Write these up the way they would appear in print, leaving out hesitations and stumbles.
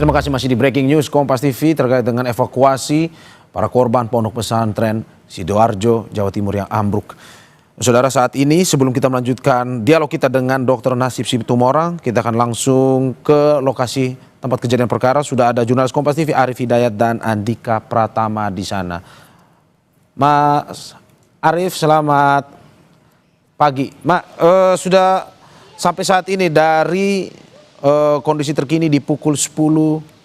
Terima kasih masih di Breaking News Kompas TV terkait dengan evakuasi para korban pondok pesantren Sidoarjo, Jawa Timur yang ambruk. Saudara, saat ini sebelum kita melanjutkan dialog kita dengan Dr. Nasib Situmorang, kita akan langsung ke lokasi tempat kejadian perkara. Sudah ada jurnalis Kompas TV Arif Hidayat dan Andika Pratama di sana. Mas Arif, selamat pagi. Sudah sampai saat ini dari kondisi terkini di pukul 10.18.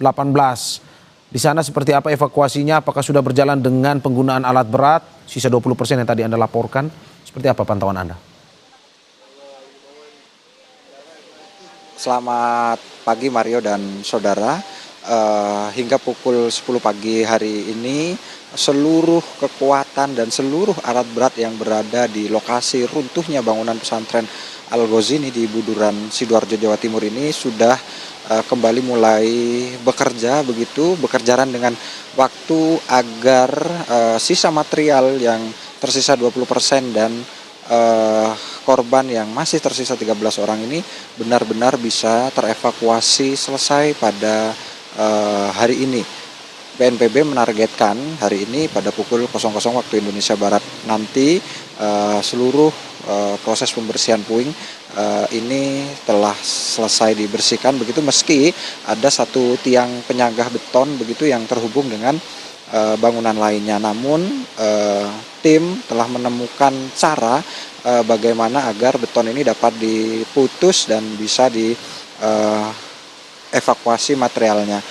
Di sana seperti apa evakuasinya? Apakah sudah berjalan dengan penggunaan alat berat? Sisa 20% yang tadi Anda laporkan. Seperti apa pantauan Anda? Selamat pagi Mario dan saudara. Hingga pukul 10 pagi hari ini seluruh kekuatan dan seluruh alat berat yang berada di lokasi runtuhnya bangunan pesantren Al-Ghazini di Buduran, Sidoarjo, Jawa Timur ini sudah kembali mulai bekerja bekerjaan dengan waktu agar sisa material yang tersisa 20% dan korban yang masih tersisa 13 orang ini benar-benar bisa terevakuasi selesai pada hari ini. BNPB menargetkan hari ini pada pukul 00 waktu Indonesia Barat nanti seluruh proses pembersihan puing ini telah selesai dibersihkan begitu, meski ada satu tiang penyangga beton begitu yang terhubung dengan bangunan lainnya. Namun tim telah menemukan cara bagaimana agar beton ini dapat diputus dan bisa dievakuasi materialnya.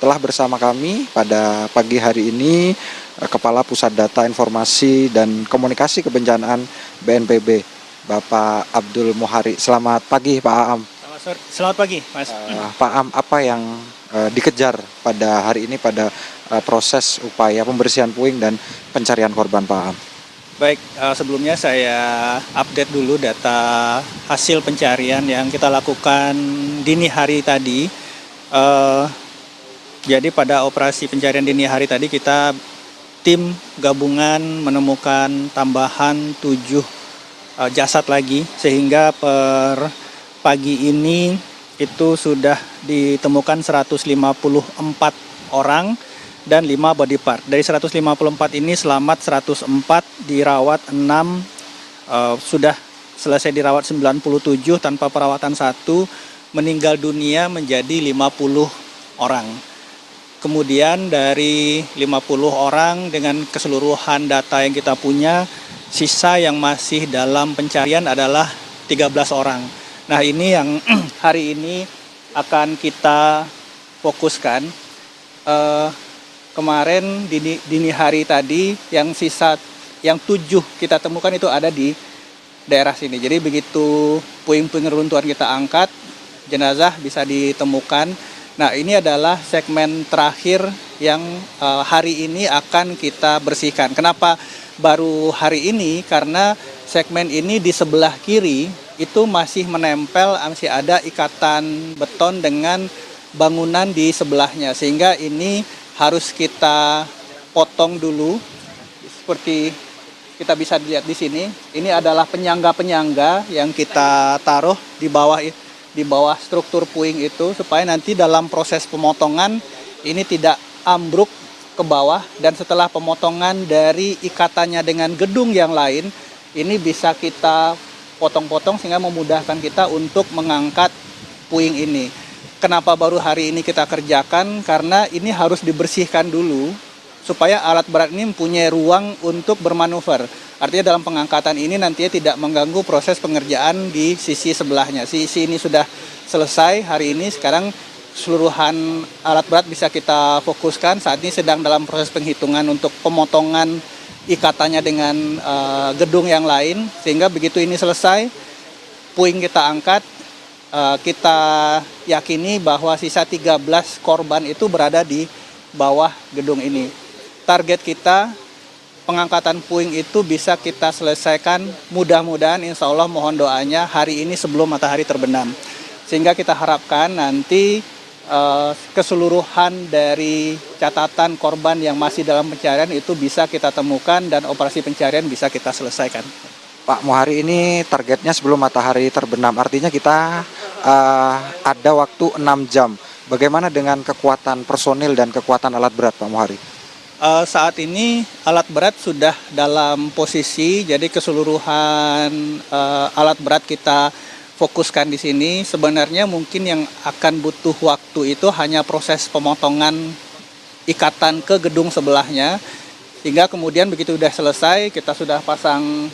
Telah bersama kami pada pagi hari ini Kepala Pusat Data Informasi dan Komunikasi Kebencanaan BNPB, Bapak Abdul Mohari. Selamat pagi Pak Aam. Selamat pagi Mas. Pak Aam, apa yang dikejar pada hari ini pada proses upaya pembersihan puing dan pencarian korban, Pak Aam? Baik, sebelumnya saya update dulu data hasil pencarian yang kita lakukan dini hari tadi. Jadi pada operasi pencarian dini hari tadi kita tim gabungan menemukan tambahan 7 jasad lagi, sehingga per pagi ini itu sudah ditemukan 154 orang dan 5 body part. Dari 154 ini selamat 104, dirawat 6, sudah selesai dirawat 97 tanpa perawatan 1, meninggal dunia menjadi 50 orang. Kemudian dari 50 orang dengan keseluruhan data yang kita punya, sisa yang masih dalam pencarian adalah 13 orang. Nah, ini yang hari ini akan kita fokuskan. Kemarin dini hari tadi yang sisa yang 7 kita temukan itu ada di daerah sini. Jadi begitu puing-puing reruntuhan kita angkat, jenazah bisa ditemukan. Nah, ini adalah segmen terakhir yang hari ini akan kita bersihkan. Kenapa baru hari ini? Karena segmen ini di sebelah kiri itu masih menempel, masih ada ikatan beton dengan bangunan di sebelahnya. Sehingga ini harus kita potong dulu. Seperti kita bisa lihat di sini, ini adalah penyangga-penyangga yang kita taruh di bawah struktur puing itu, supaya nanti dalam proses pemotongan ini tidak ambruk ke bawah, dan setelah pemotongan dari ikatannya dengan gedung yang lain ini bisa kita potong-potong sehingga memudahkan kita untuk mengangkat puing ini. Kenapa baru hari ini kita kerjakan? Karena ini harus dibersihkan dulu supaya alat berat ini mempunyai ruang untuk bermanuver. Artinya dalam pengangkatan ini nantinya tidak mengganggu proses pengerjaan di sisi sebelahnya. Sisi ini sudah selesai hari ini, sekarang keseluruhan alat berat bisa kita fokuskan. Saat ini sedang dalam proses penghitungan untuk pemotongan ikatannya dengan gedung yang lain. Sehingga begitu ini selesai, puing kita angkat, kita yakini bahwa sisa 13 korban itu berada di bawah gedung ini. Target kita, pengangkatan puing itu bisa kita selesaikan mudah-mudahan, insya Allah mohon doanya hari ini sebelum matahari terbenam. Sehingga kita harapkan nanti keseluruhan dari catatan korban yang masih dalam pencarian itu bisa kita temukan dan operasi pencarian bisa kita selesaikan. Pak Mohari, ini targetnya sebelum matahari terbenam, artinya kita ada waktu 6 jam Bagaimana dengan kekuatan personil dan kekuatan alat berat, Pak Muhari? Saat ini alat berat sudah dalam posisi, jadi keseluruhan alat berat kita fokuskan di sini. Sebenarnya mungkin yang akan butuh waktu itu hanya proses pemotongan ikatan ke gedung sebelahnya, hingga kemudian begitu sudah selesai, kita sudah pasang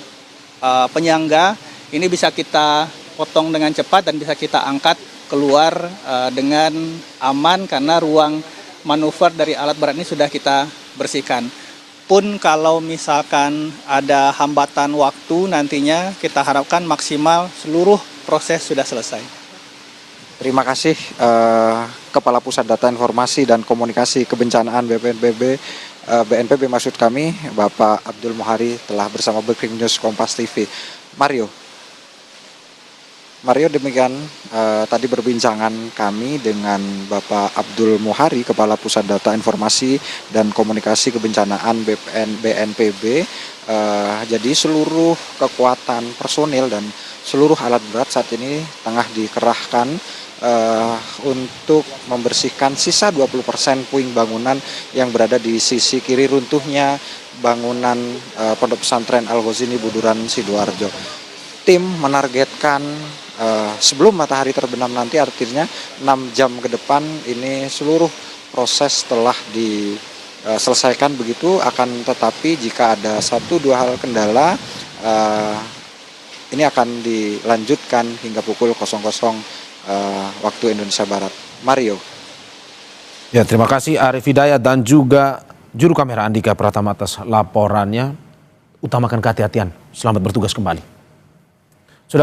penyangga, ini bisa kita potong dengan cepat dan bisa kita angkat keluar dengan aman karena ruang manuver dari alat berat ini sudah kita bersihkan. Pun kalau misalkan ada hambatan waktu nantinya, kita harapkan maksimal seluruh proses sudah selesai. Terima kasih Kepala Pusat Data Informasi dan Komunikasi Kebencanaan BNPB maksud kami, Bapak Abdul Muhari telah bersama Breaking News Kompas TV. Mario, demikian tadi perbincangan kami dengan Bapak Abdul Muhari, Kepala Pusat Data Informasi dan Komunikasi Kebencanaan BNPB. Jadi seluruh kekuatan personil dan seluruh alat berat saat ini tengah dikerahkan untuk membersihkan sisa 20% puing bangunan yang berada di sisi kiri runtuhnya bangunan Pondok Pesantren Al-Ghazini Buduran Sidoarjo. Tim menargetkan sebelum matahari terbenam nanti, artinya 6 jam ke depan ini seluruh proses telah diselesaikan begitu. Akan tetapi jika ada 1-2 hal kendala, ini akan dilanjutkan hingga pukul 00 waktu Indonesia Barat. Mario. Ya, terima kasih Arif Hidayat dan juga juru kamera Andika Pratama atas laporannya. Utamakan kehati-hatian. Selamat bertugas kembali.